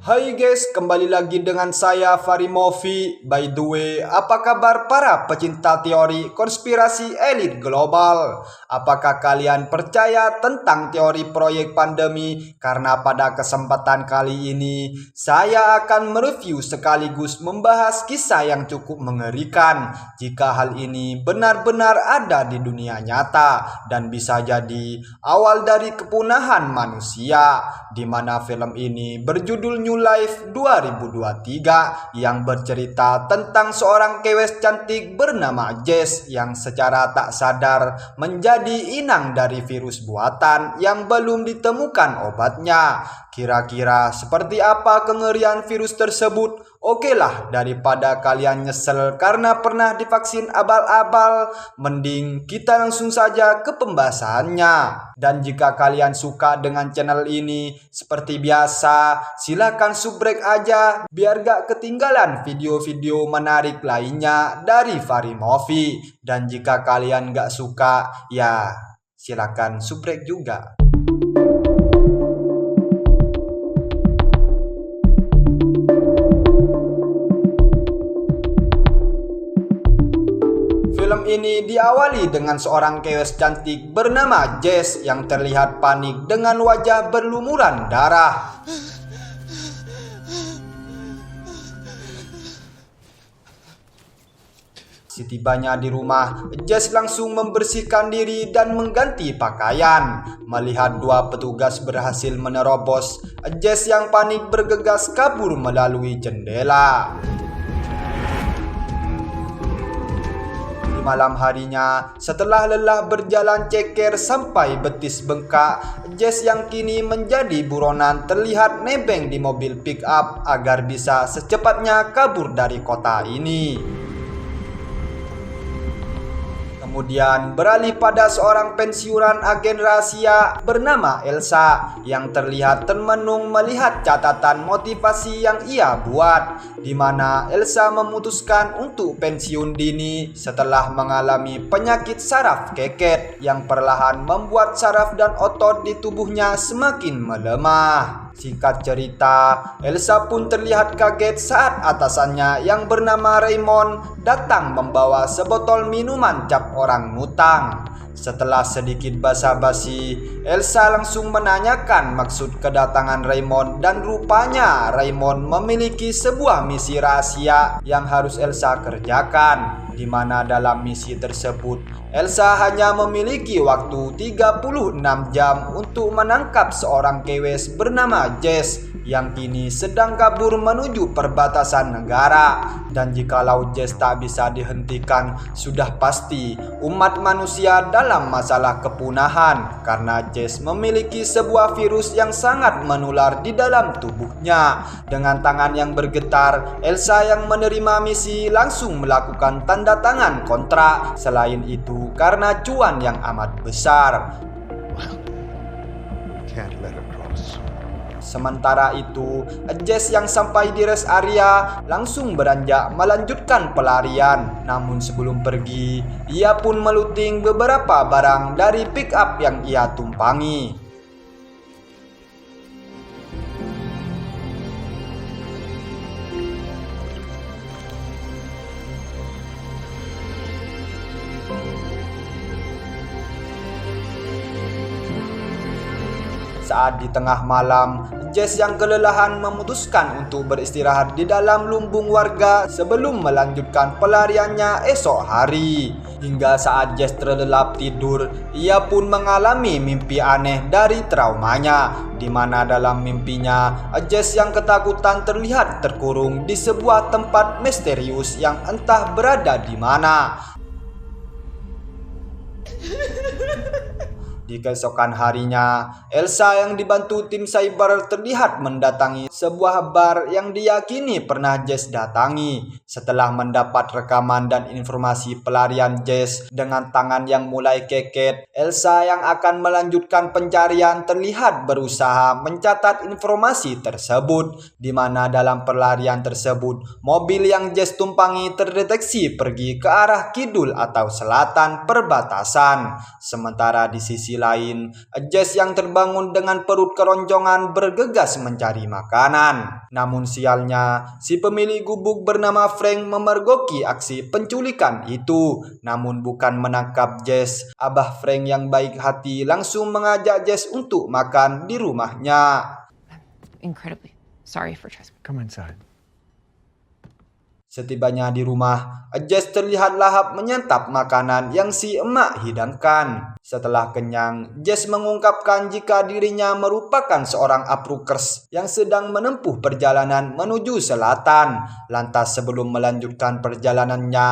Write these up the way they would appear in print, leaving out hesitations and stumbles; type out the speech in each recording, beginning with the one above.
Hai guys, kembali lagi dengan saya Fari Movi. By the way, apa kabar para pecinta teori konspirasi elit global? Apakah kalian percaya tentang teori proyek pandemi? Karena pada kesempatan kali ini, saya akan mereview sekaligus membahas kisah yang cukup mengerikan jika hal ini benar-benar ada di dunia nyata dan bisa jadi awal dari kepunahan manusia, di mana film ini berjudul New Life 2023 yang bercerita tentang seorang kewes cantik bernama Jess yang secara tak sadar menjadi inang dari virus buatan yang belum ditemukan obatnya. Kira-kira seperti apa kengerian virus tersebut? Oke lah, daripada kalian nyesel karena pernah divaksin abal-abal, mending kita langsung saja ke pembahasannya. Dan jika kalian suka dengan channel ini, seperti biasa, silahkan subrek aja biar gak ketinggalan video-video menarik lainnya dari Fari Movi. Dan jika kalian gak suka, ya silahkan subrek juga. Film ini diawali dengan seorang kewes cantik bernama Jess yang terlihat panik dengan wajah berlumuran darah. Setibanya di rumah, Jess langsung membersihkan diri dan mengganti pakaian. Melihat dua petugas berhasil menerobos, Jess yang panik bergegas kabur melalui jendela. Malam harinya, setelah lelah berjalan ceker sampai betis bengkak, Jess yang kini menjadi buronan terlihat nebeng di mobil pick up agar bisa secepatnya kabur dari kota ini. Kemudian beralih pada seorang pensiunan agen rahasia bernama Elsa yang terlihat termenung melihat catatan motivasi yang ia buat, di mana Elsa memutuskan untuk pensiun dini setelah mengalami penyakit saraf keket yang perlahan membuat saraf dan otot di tubuhnya semakin melemah. Singkat cerita, Elsa pun terlihat kaget saat atasannya yang bernama Raymond datang membawa sebotol minuman cap orang ngutang. Setelah sedikit basa-basi, Elsa langsung menanyakan maksud kedatangan Raymond dan rupanya Raymond memiliki sebuah misi rahasia yang harus Elsa kerjakan, di mana dalam misi tersebut Elsa hanya memiliki waktu 36 jam untuk menangkap seorang kewes bernama Jess yang kini sedang kabur menuju perbatasan negara. Dan jikalau Jess tak bisa dihentikan, sudah pasti umat manusia dalam masalah kepunahan karena Jess memiliki sebuah virus yang sangat menular di dalam tubuhnya. Dengan tangan yang bergetar, Elsa yang menerima misi langsung melakukan tanda tangan kontrak. Selain itu, karena cuan yang amat besar. Sementara itu, Jess yang sampai di rest area langsung beranjak melanjutkan pelarian. Namun sebelum pergi, ia pun melooting beberapa barang dari pick up yang ia tumpangi. Saat di tengah malam, Jess yang kelelahan memutuskan untuk beristirahat di dalam lumbung warga sebelum melanjutkan pelariannya esok hari. Hingga saat Jess terlelap tidur, ia pun mengalami mimpi aneh dari traumanya, di mana dalam mimpinya Jess yang ketakutan terlihat terkurung di sebuah tempat misterius yang entah berada di mana. Di keesokan harinya, Elsa yang dibantu tim cyber terlihat mendatangi sebuah bar yang diyakini pernah Jess datangi. Setelah mendapat rekaman dan informasi pelarian Jess dengan tangan yang mulai keket, Elsa yang akan melanjutkan pencarian terlihat berusaha mencatat informasi tersebut, di mana dalam pelarian tersebut, mobil yang Jess tumpangi terdeteksi pergi ke arah kidul atau selatan perbatasan. Sementara di sisi lain, Jess yang terbangun dengan perut keroncongan bergegas mencari makanan. Namun sialnya, si pemilik gubuk bernama Frank memergoki aksi penculikan itu. Namun bukan menangkap Jess, Abah Frank yang baik hati langsung mengajak Jess untuk makan di rumahnya. Incredibly sorry for trespassing. Come inside. Setibanya di rumah, Jess terlihat lahap menyantap makanan yang si emak hidangkan. Setelah kenyang, Jess mengungkapkan jika dirinya merupakan seorang apprukers yang sedang menempuh perjalanan menuju selatan. Lantas sebelum melanjutkan perjalanannya,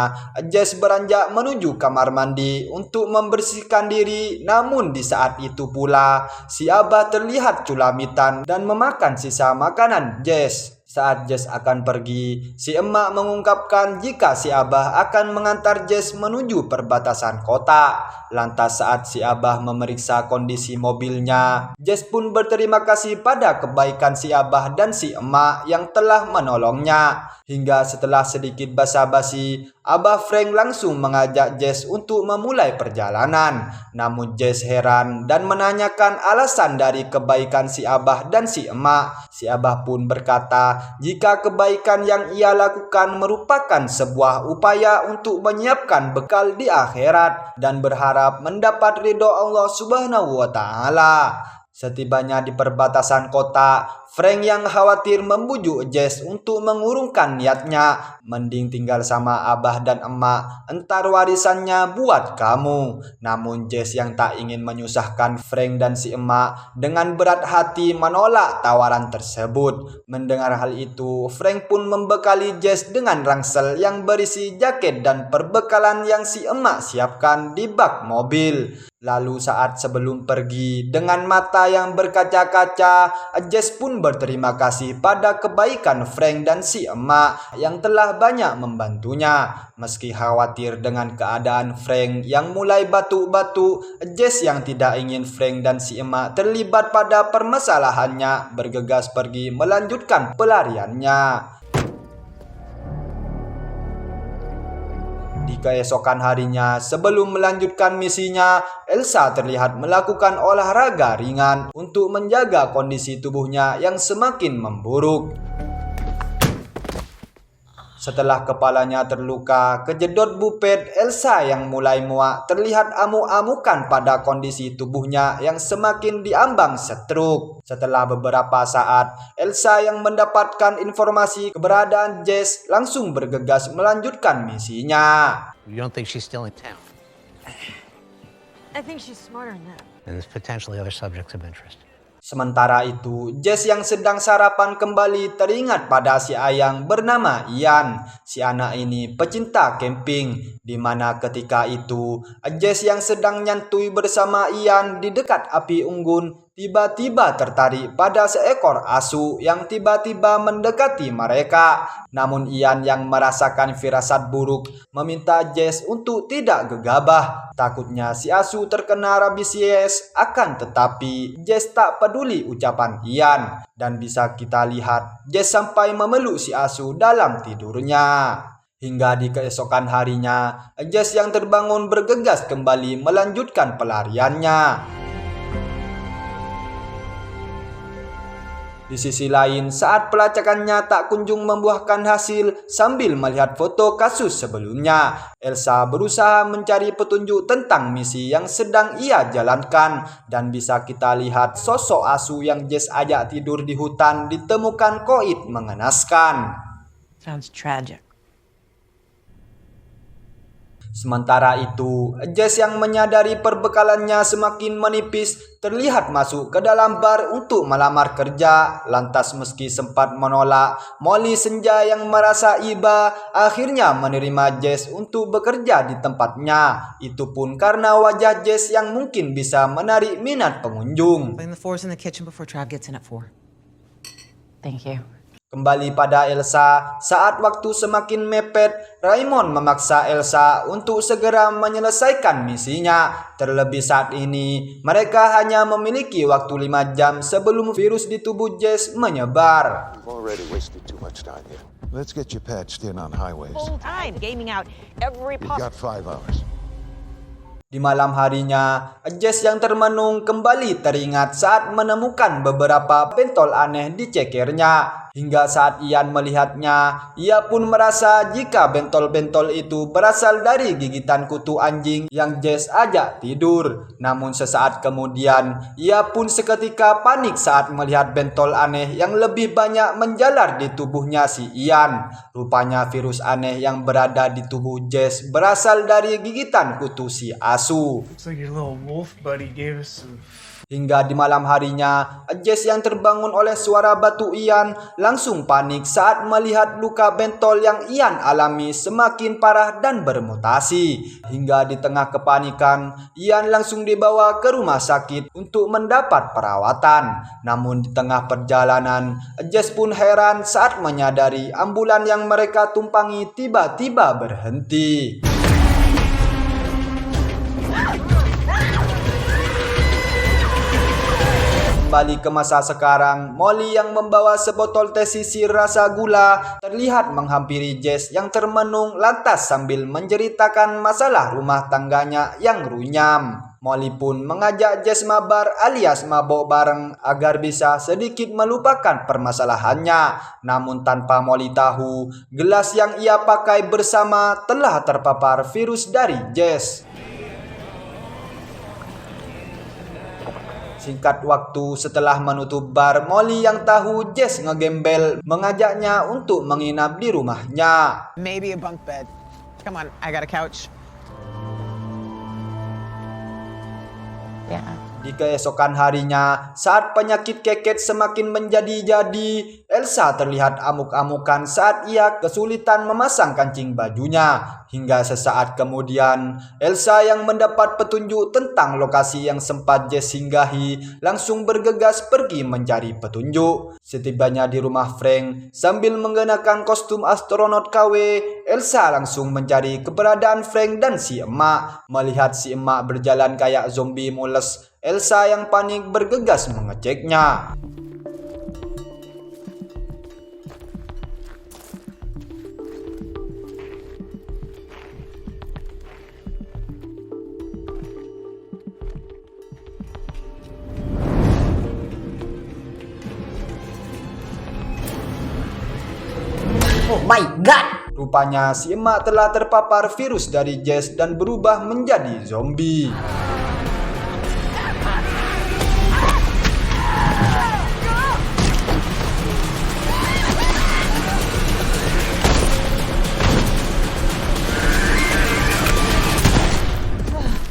Jess beranjak menuju kamar mandi untuk membersihkan diri. Namun di saat itu pula, si Abah terlihat culamitan dan memakan sisa makanan Jess. Saat Jess akan pergi, si emak mengungkapkan jika si Abah akan mengantar Jess menuju perbatasan kota. Lantas saat si Abah memeriksa kondisi mobilnya, Jess pun berterima kasih pada kebaikan si Abah dan si emak yang telah menolongnya. Hingga setelah sedikit basa-basi, Abah Frank langsung mengajak Jess untuk memulai perjalanan. Namun Jess heran dan menanyakan alasan dari kebaikan si Abah dan si emak. Si Abah pun berkata jika kebaikan yang ia lakukan merupakan sebuah upaya untuk menyiapkan bekal di akhirat dan berharap mendapat ridho Allah Subhanahu wa Ta'ala. Setibanya di perbatasan kota, Frank yang khawatir membujuk Jess untuk mengurungkan niatnya. Mending tinggal sama Abah dan emak, entar warisannya buat kamu. Namun Jess yang tak ingin menyusahkan Frank dan si emak dengan berat hati menolak tawaran tersebut. Mendengar hal itu, Frank pun membekali Jess dengan ransel yang berisi jaket dan perbekalan yang si emak siapkan di bak mobil. Lalu saat sebelum pergi, dengan mata yang berkaca-kaca, Jess pun berterima kasih pada kebaikan Frank dan si emak yang telah banyak membantunya. Meski khawatir dengan keadaan Frank yang mulai batuk-batuk, Jess yang tidak ingin Frank dan si emak terlibat pada permasalahannya bergegas pergi melanjutkan pelariannya. Di keesokan harinya, sebelum melanjutkan misinya, Elsa terlihat melakukan olahraga ringan untuk menjaga kondisi tubuhnya yang semakin memburuk. Setelah kepalanya terluka, kejedot bupet, Elsa yang mulai muak terlihat amuk-amukan pada kondisi tubuhnya yang semakin diambang stroke. Setelah beberapa saat, Elsa yang mendapatkan informasi keberadaan Jess langsung bergegas melanjutkan misinya. You don't think she's still in town? I think she's smarter than that. And there's potentially other subjects of interest. Sementara itu, Jess yang sedang sarapan kembali teringat pada si ayang bernama Ian. Si anak ini pecinta camping, di mana ketika itu Jess yang sedang nyantui bersama Ian di dekat api unggun tiba-tiba tertarik pada seekor asu yang tiba-tiba mendekati mereka. Namun Ian yang merasakan firasat buruk meminta Jess untuk tidak gegabah. Takutnya si asu terkena rabies. Akan tetapi Jess tak peduli ucapan Ian. Dan bisa kita lihat Jess sampai memeluk si asu dalam tidurnya. Hingga di keesokan harinya, Jess yang terbangun bergegas kembali melanjutkan pelariannya. Di sisi lain, saat pelacakannya tak kunjung membuahkan hasil, sambil melihat foto kasus sebelumnya, Elsa berusaha mencari petunjuk tentang misi yang sedang ia jalankan. Dan bisa kita lihat sosok asu yang Jess ajak tidur di hutan ditemukan koit mengenaskan. Sounds tragic. Sementara itu, Jess yang menyadari perbekalannya semakin menipis terlihat masuk ke dalam bar untuk melamar kerja. Lantas meski sempat menolak, Molly senja yang merasa iba akhirnya menerima Jess untuk bekerja di tempatnya. Itu pun karena wajah Jess yang mungkin bisa menarik minat pengunjung. Clean the floors in the kitchen before Trav gets in at 4. Thank you. Kembali pada Elsa, saat waktu semakin mepet, Raymond memaksa Elsa untuk segera menyelesaikan misinya. Terlebih saat ini, mereka hanya memiliki waktu 5 jam sebelum virus di tubuh Jess menyebar. You've already wasted too much time here. Let's get you patched in on highways. Full time gaming out every You've possible. got 5 hours. Di malam harinya, Jess yang termenung kembali teringat saat menemukan beberapa bentol aneh di cekernya. Hingga saat Ian melihatnya, ia pun merasa jika bentol-bentol itu berasal dari gigitan kutu anjing yang Jess ajak tidur. Namun sesaat kemudian, ia pun seketika panik saat melihat bentol aneh yang lebih banyak menjalar di tubuhnya si Ian. Rupanya virus aneh yang berada di tubuh Jess berasal dari gigitan kutu si asu. Looks like your little wolf buddy gave us some. Hingga di malam harinya, Jess yang terbangun oleh suara batu Ian langsung panik saat melihat luka bentol yang Ian alami semakin parah dan bermutasi. Hingga di tengah kepanikan, Ian langsung dibawa ke rumah sakit untuk mendapat perawatan. Namun di tengah perjalanan, Jess pun heran saat menyadari ambulan yang mereka tumpangi tiba-tiba berhenti. Kembali ke masa sekarang, Molly yang membawa sebotol teh sisir rasa gula terlihat menghampiri Jess yang termenung lantas sambil menceritakan masalah rumah tangganya yang runyam. Molly pun mengajak Jess mabar alias mabok bareng agar bisa sedikit melupakan permasalahannya. Namun tanpa Molly tahu, gelas yang ia pakai bersama telah terpapar virus dari Jess. Singkat waktu setelah menutup bar, Molly yang tahu Jess ngegembel mengajaknya untuk menginap di rumahnya. Maybe a bunk bed. Come on, I got a couch. Yeah. Di keesokan harinya, saat penyakit keket semakin menjadi-jadi, Elsa terlihat amuk-amukan saat ia kesulitan memasang kancing bajunya. Hingga sesaat kemudian, Elsa yang mendapat petunjuk tentang lokasi yang sempat Jess singgahi langsung bergegas pergi mencari petunjuk. Setibanya di rumah Frank, sambil mengenakan kostum astronot KW, Elsa langsung mencari keberadaan Frank dan si emak. Melihat si emak berjalan kayak zombie mules, Elsa yang panik bergegas mengeceknya. Oh my god! Rupanya si emak telah terpapar virus dari Jess dan berubah menjadi zombie.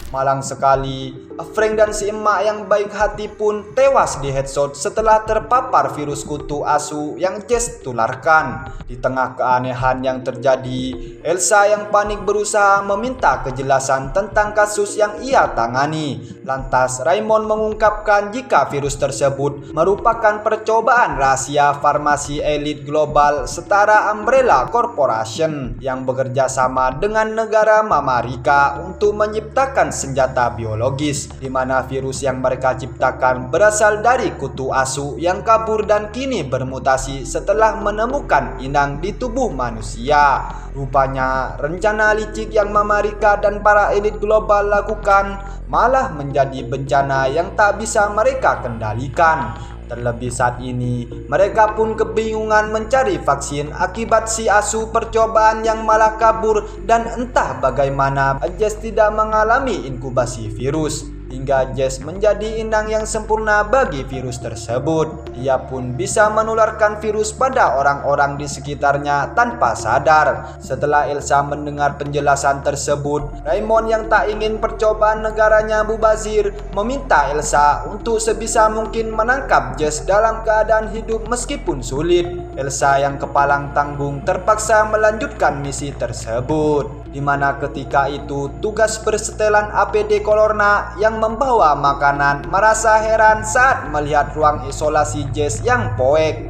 Malang sekali, Frank dan si emak yang baik hati pun tewas di headshot setelah terpapar virus kutu asu yang Jess tularkan. Di tengah keanehan yang terjadi, Elsa yang panik berusaha meminta kejelasan tentang kasus yang ia tangani. Lantas Raymond mengungkapkan jika virus tersebut merupakan percobaan rahasia farmasi elit global setara Umbrella Corporation yang bekerja sama dengan negara Mamarika untuk menciptakan senjata biologis, di mana virus yang mereka ciptakan berasal dari kutu asu yang kabur dan kini bermutasi setelah menemukan inang di tubuh manusia. Rupanya rencana licik yang Mamarika dan para elit global lakukan malah menjadi bencana yang tak bisa mereka kendalikan. Terlebih saat ini, mereka pun kebingungan mencari vaksin akibat si asu percobaan yang malah kabur dan entah bagaimana Jess tidak mengalami inkubasi virus. Hingga Jess menjadi inang yang sempurna bagi virus tersebut. Ia pun bisa menularkan virus pada orang-orang di sekitarnya tanpa sadar. Setelah Elsa mendengar penjelasan tersebut, Raymond yang tak ingin percobaan negaranya mubazir meminta Elsa untuk sebisa mungkin menangkap Jess dalam keadaan hidup meskipun sulit. Elsa yang kepalang tanggung terpaksa melanjutkan misi tersebut, di mana ketika itu tugas bersetelan APD Colorna yang membawa makanan merasa heran saat melihat ruang isolasi Jess yang poek.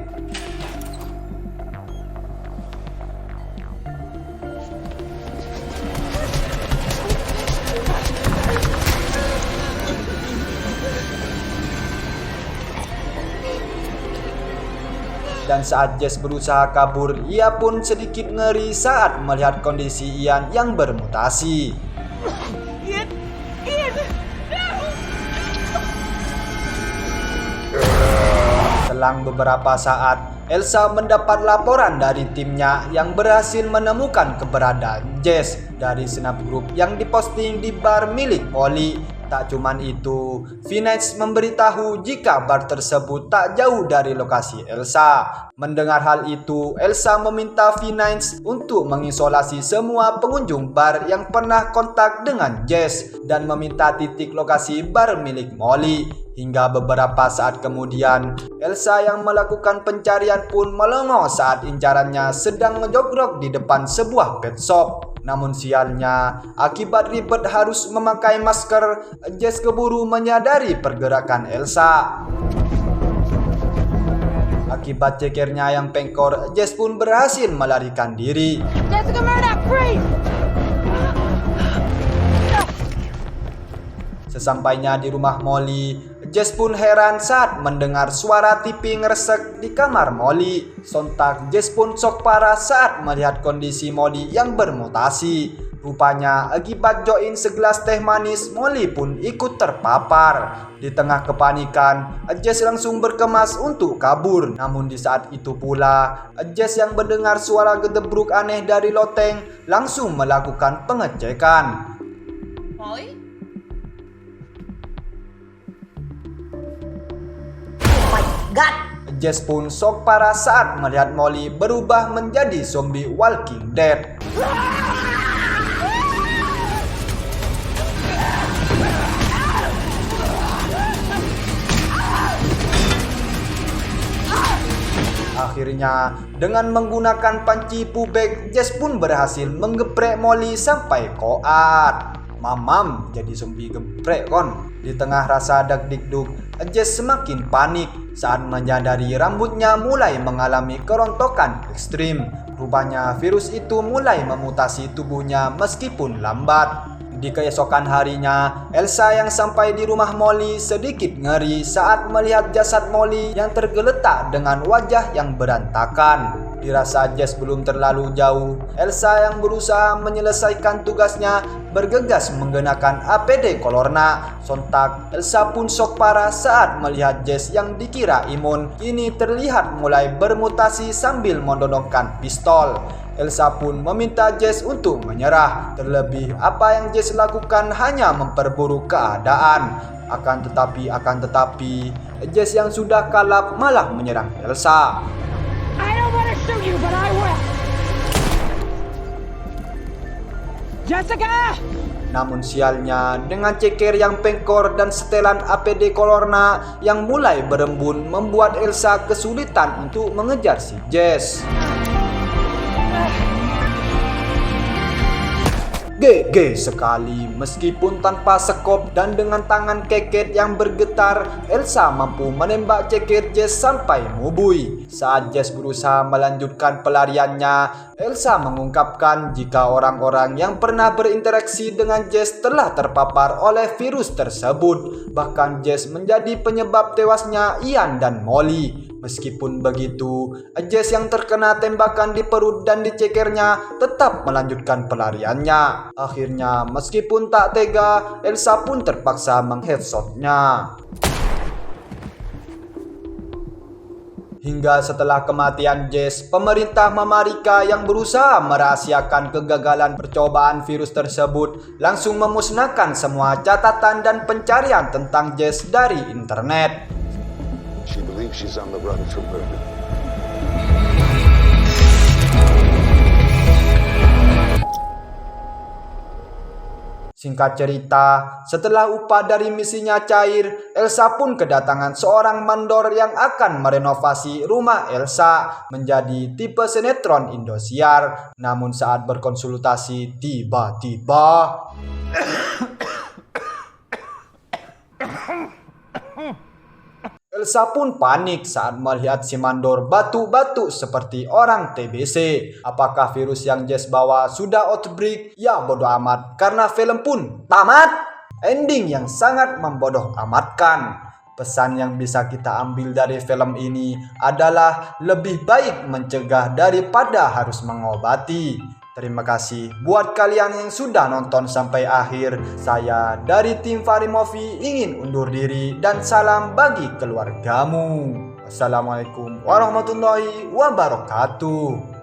Dan saat Jess berusaha kabur, ia pun sedikit ngeri saat melihat kondisi Ian yang bermutasi. Selang beberapa saat, Elsa mendapat laporan dari timnya yang berhasil menemukan keberadaan Jess dari snapgroup yang diposting di bar milik Molly. Tak cuman itu, Finance memberitahu jika bar tersebut tak jauh dari lokasi Elsa. Mendengar hal itu, Elsa meminta Finance untuk mengisolasi semua pengunjung bar yang pernah kontak dengan Jess dan meminta titik lokasi bar milik Molly. Hingga beberapa saat kemudian, Elsa yang melakukan pencarian pun melongo saat incarannya sedang ngejogrok di depan sebuah pet shop. Namun sialnya, akibat ribet harus memakai masker, Jess keburu menyadari pergerakan Elsa. Akibat cekernya yang pengkor, Jess pun berhasil melarikan diri. Jessica Murdoch, freeze! Sesampainya di rumah Molly, Jess pun heran saat mendengar suara TV ngeresek di kamar Molly. Sontak Jess pun shock parah saat melihat kondisi Molly yang bermutasi. Rupanya akibat join segelas teh manis, Molly pun ikut terpapar. Di tengah kepanikan, Jess langsung berkemas untuk kabur. Namun di saat itu pula, Jess yang mendengar suara gedebruk aneh dari loteng langsung melakukan pengecekan. Molly? God. Jess pun shock parah saat melihat Molly berubah menjadi zombie Walking Dead. Akhirnya, dengan menggunakan panci pubek, Jess pun berhasil menggeprek Molly sampai koat. Mamam jadi zombie geprek kon. Di tengah rasa dak-dikduk, Jess semakin panik saat menyadari rambutnya mulai mengalami kerontokan ekstrim. Rupanya virus itu mulai memutasi tubuhnya meskipun lambat. Di keesokan harinya, Elsa yang sampai di rumah Molly sedikit ngeri saat melihat jasad Molly yang tergeletak dengan wajah yang berantakan. Dirasa Jess belum terlalu jauh, Elsa yang berusaha menyelesaikan tugasnya bergegas menggunakan APD Colorna. Sontak, Elsa pun shock parah saat melihat Jess yang dikira imun kini terlihat mulai bermutasi sambil menodongkan pistol. Elsa pun meminta Jess untuk menyerah. Terlebih, apa yang Jess lakukan hanya memperburuk keadaan. Akan tetapi, Jess yang sudah kalap malah menyerang Elsa. I don't want to shoot you, but I will! Jessica! Namun sialnya, dengan ceker yang pengkor dan setelan APD Colorna yang mulai berembun membuat Elsa kesulitan untuk mengejar si Jess. GG sekali, meskipun tanpa sekop dan dengan tangan keket yang bergetar, Elsa mampu menembak ceker Jess sampai mubui. Saat Jess berusaha melanjutkan pelariannya, Elsa mengungkapkan jika orang-orang yang pernah berinteraksi dengan Jess telah terpapar oleh virus tersebut. Bahkan Jess menjadi penyebab tewasnya Ian dan Molly. Meskipun begitu, Jess yang terkena tembakan di perut dan di cekernya tetap melanjutkan pelariannya. Akhirnya, meskipun tak tega, Elsa pun terpaksa mengheadshotnya. Hingga setelah kematian Jess, pemerintah Amerika yang berusaha merahasiakan kegagalan percobaan virus tersebut langsung memusnahkan semua catatan dan pencarian tentang Jess dari internet. She believes she's on the run from murder. Singkat cerita, setelah upah dari misinya cair, Elsa pun kedatangan seorang mandor yang akan merenovasi rumah Elsa menjadi tipe sinetron Indosiar. Namun saat berkonsultasi, tiba-tiba Elsa pun panik saat melihat si mandor batuk-batuk seperti orang TBC. Apakah virus yang Jess bawa sudah outbreak? Ya bodoh amat, karena film pun tamat. Ending yang sangat membodoh amatkan. Pesan yang bisa kita ambil dari film ini adalah lebih baik mencegah daripada harus mengobati. Terima kasih buat kalian yang sudah nonton sampai akhir. Saya dari tim Fahri Movie ingin undur diri dan salam bagi keluargamu. Assalamualaikum warahmatullahi wabarakatuh.